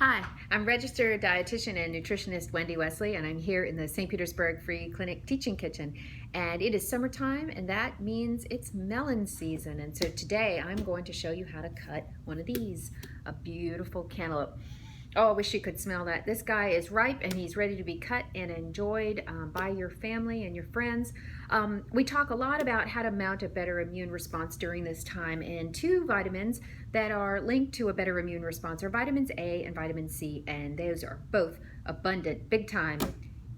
Hi, I'm registered dietitian and nutritionist Wendy Wesley, and I'm here in the St. Petersburg Free Clinic Teaching Kitchen. And it is summertime, and that means it's melon season. And so today I'm going to show you how to cut one of these, a beautiful cantaloupe. Oh, I wish you could smell that. This guy is ripe and he's ready to be cut and enjoyed by your family and your friends. We talk a lot about how to mount a better immune response during this time, and two vitamins that are linked to a better immune response are vitamins A and vitamin C, and those are both abundant big time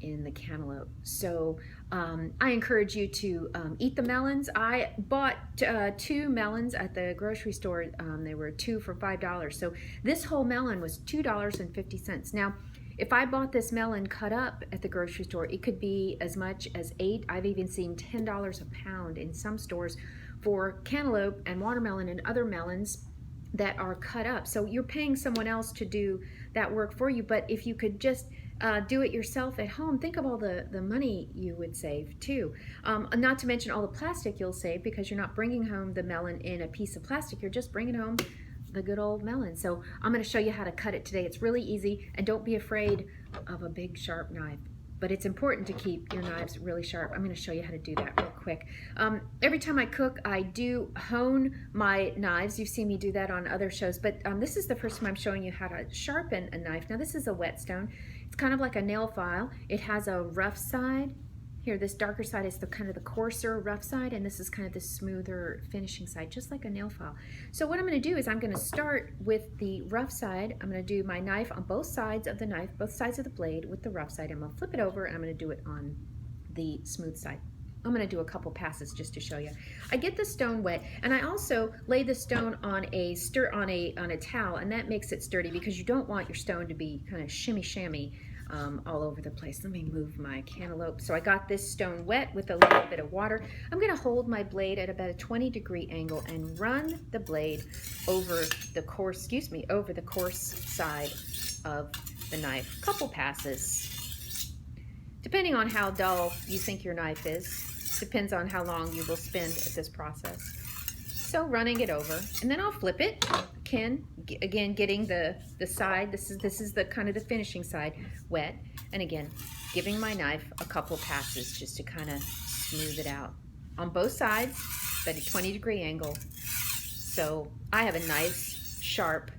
in the cantaloupe. So I encourage you to eat the melons. I bought 2 melons at the grocery store. They were 2 for $5. So this whole melon was $2.50. Now, if I bought this melon cut up at the grocery store, it could be as much as 8. I've even seen $10 a pound in some stores for cantaloupe and watermelon and other melons that are cut up. So you're paying someone else to do that work for you, but if you could just do it yourself at home, think of all the money you would save too. Not to mention all the plastic you'll save, because you're not bringing home the melon in a piece of plastic, you're just bringing home the good old melon. So I'm going to show you how to cut it today. It's really easy, and don't be afraid of a big sharp knife. But it's important to keep your knives really sharp. I'm going to show you how to do that real quick. Every time I cook, I do hone my knives. You've seen me do that on other shows, but this is the first time I'm showing you how to sharpen a knife. Now, this is a whetstone. It's kind of like a nail file. It has a rough side. Here, this darker side is the kind of the coarser, rough side, and this is kind of the smoother finishing side, just like a nail file. So what I'm going to do is I'm going to start with the rough side. I'm going to do my knife on both sides of the knife, both sides of the blade with the rough side. I'm going to flip it over, and I'm going to do it on the smooth side. I'm going to do a couple passes just to show you. I get the stone wet, and I also lay the stone on a towel, and that makes it sturdy, because you don't want your stone to be kind of shimmy-shammy all over the place. Let me move my cantaloupe. So I got this stone wet with a little bit of water. I'm going to hold my blade at about a 20-degree angle and run the blade over the coarse, over the coarse side of the knife. Couple passes, depending on how dull you think your knife is. Depends on how long you will spend at this process. So running it over, and then I'll flip it. Again, getting the side. This is the kind of the finishing side wet, and again, giving my knife a couple passes just to kind of smooth it out on both sides, at a 20-degree angle. So I have a nice sharp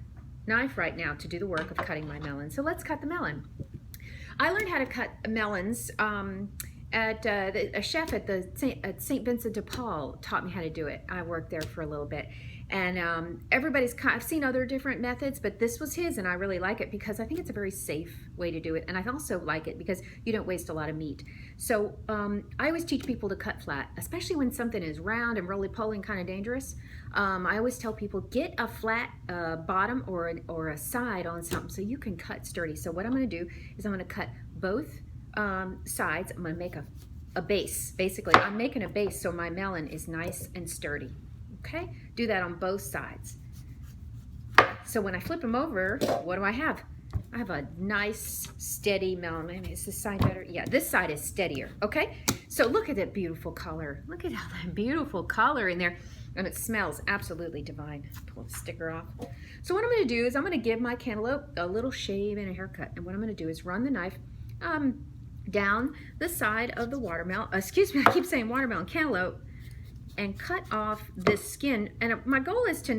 knife right now to do the work of cutting my melon. So let's cut the melon. I learned how to cut melons. A chef at St. Vincent de Paul taught me how to do it. I worked there for a little bit, and I've seen other different methods, but this was his, and I really like it because I think it's a very safe way to do it, and I also like it because you don't waste a lot of meat. So I always teach people to cut flat, especially when something is round and roly-poly and kind of dangerous. I always tell people, get a flat bottom or a side on something so you can cut sturdy. So what I'm going to do is I'm going to cut both sides. I'm going to make a base. Basically, I'm making a base so my melon is nice and sturdy. Okay? Do that on both sides. So when I flip them over, what do I have? I have a nice, steady melon. Maybe is this side better? Yeah, this side is steadier. Okay? So look at that beautiful color. Look at all that beautiful color in there. And it smells absolutely divine. Pull the sticker off. So what I'm going to do is I'm going to give my cantaloupe a little shave and a haircut. And what I'm going to do is run the knife down the side of the watermelon, I keep saying watermelon, cantaloupe, and cut off this skin. And my goal is to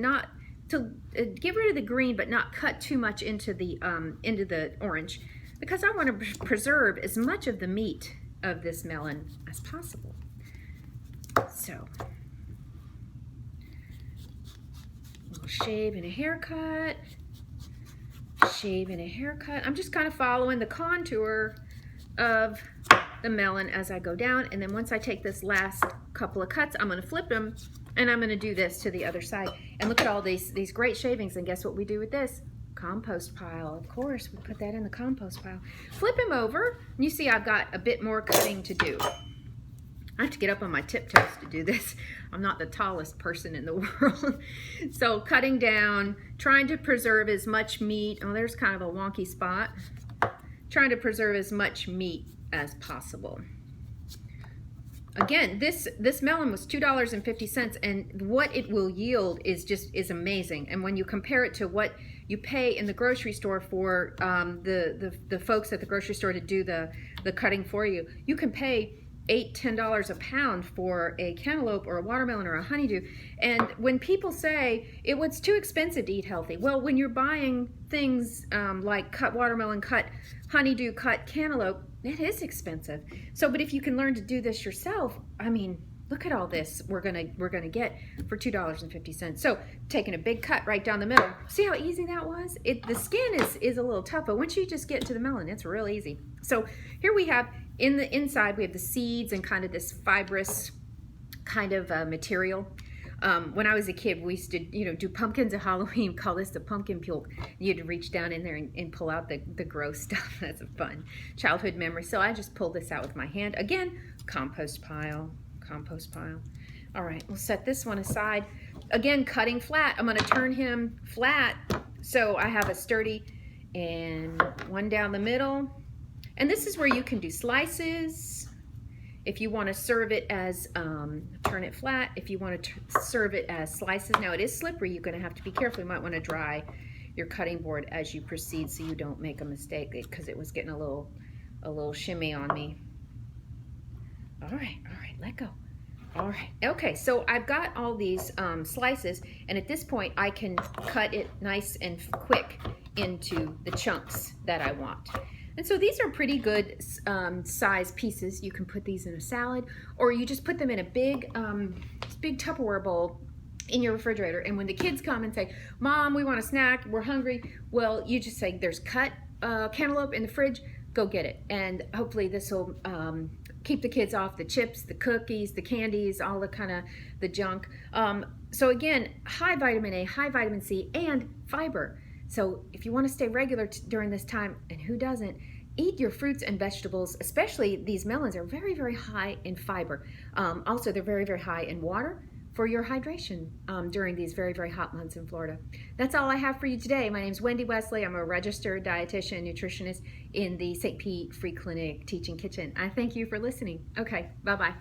get rid of the green, but not cut too much into the orange, because I want to preserve as much of the meat of this melon as possible. So, a little shave and a haircut. Shave and a haircut. I'm just kind of following the contour of the melon as I go down, and then once I take this last couple of cuts, I'm going to flip them, and I'm going to do this to the other side. And look at all these great shavings, and guess what we do with this? Compost pile. Of course, we put that in the compost pile. Flip them over, and you see I've got a bit more cutting to do. I have to get up on my tiptoes to do this. I'm not the tallest person in the world. So cutting down, trying to preserve as much meat. Oh, there's kind of a wonky spot. Trying to preserve as much meat as possible. Again, this melon was $2.50, and what it will yield is amazing. And when you compare it to what you pay in the grocery store for the folks at the grocery store to do the cutting for you. You can pay $8-10 a pound for a cantaloupe or a watermelon or a honeydew. And when people say it was too expensive to eat healthy, well, when you're buying things like cut watermelon, cut honeydew, cut cantaloupe, it is expensive. So, but if you can learn to do this yourself, I mean, look at all this we're gonna get for $2.50. So taking a big cut right down the middle. See how easy that was? The skin is a little tough, but once you just get to the melon, it's real easy. So here we have, in the inside, we have the seeds and kind of this fibrous kind of material. When I was a kid, we used to, do pumpkins at Halloween, call this the pumpkin pulp. You had to reach down in there and pull out the gross stuff. That's a fun childhood memory. So I just pulled this out with my hand. Again, compost pile. All right, we'll set this one aside. Again, cutting flat. I'm gonna turn him flat so I have a sturdy, and one down the middle. And this is where you can do slices. If you want to serve it as, turn it flat. If you want to serve it as slices. Now it is slippery, you're gonna have to be careful. You might wanna dry your cutting board as you proceed so you don't make a mistake, because it was getting a little shimmy on me. All right, let go. All right, okay, so I've got all these slices, and at this point I can cut it nice and quick into the chunks that I want. And so these are pretty good size pieces. You can put these in a salad, or you just put them in a big Tupperware bowl in your refrigerator. And when the kids come and say, "Mom, we want a snack, we're hungry," well, you just say, "There's cut cantaloupe in the fridge, go get it." And hopefully this will keep the kids off the chips, the cookies, the candies, all the kind of the junk. So again, high vitamin A, high vitamin C, and fiber. So if you want to stay regular during this time, and who doesn't, eat your fruits and vegetables, especially these melons are very, very high in fiber. Also, they're very, very high in water for your hydration during these very, very hot months in Florida. That's all I have for you today. My name is Wendy Wesley. I'm a registered dietitian, nutritionist in the St. Pete Free Clinic Teaching Kitchen. I thank you for listening. Okay, bye-bye.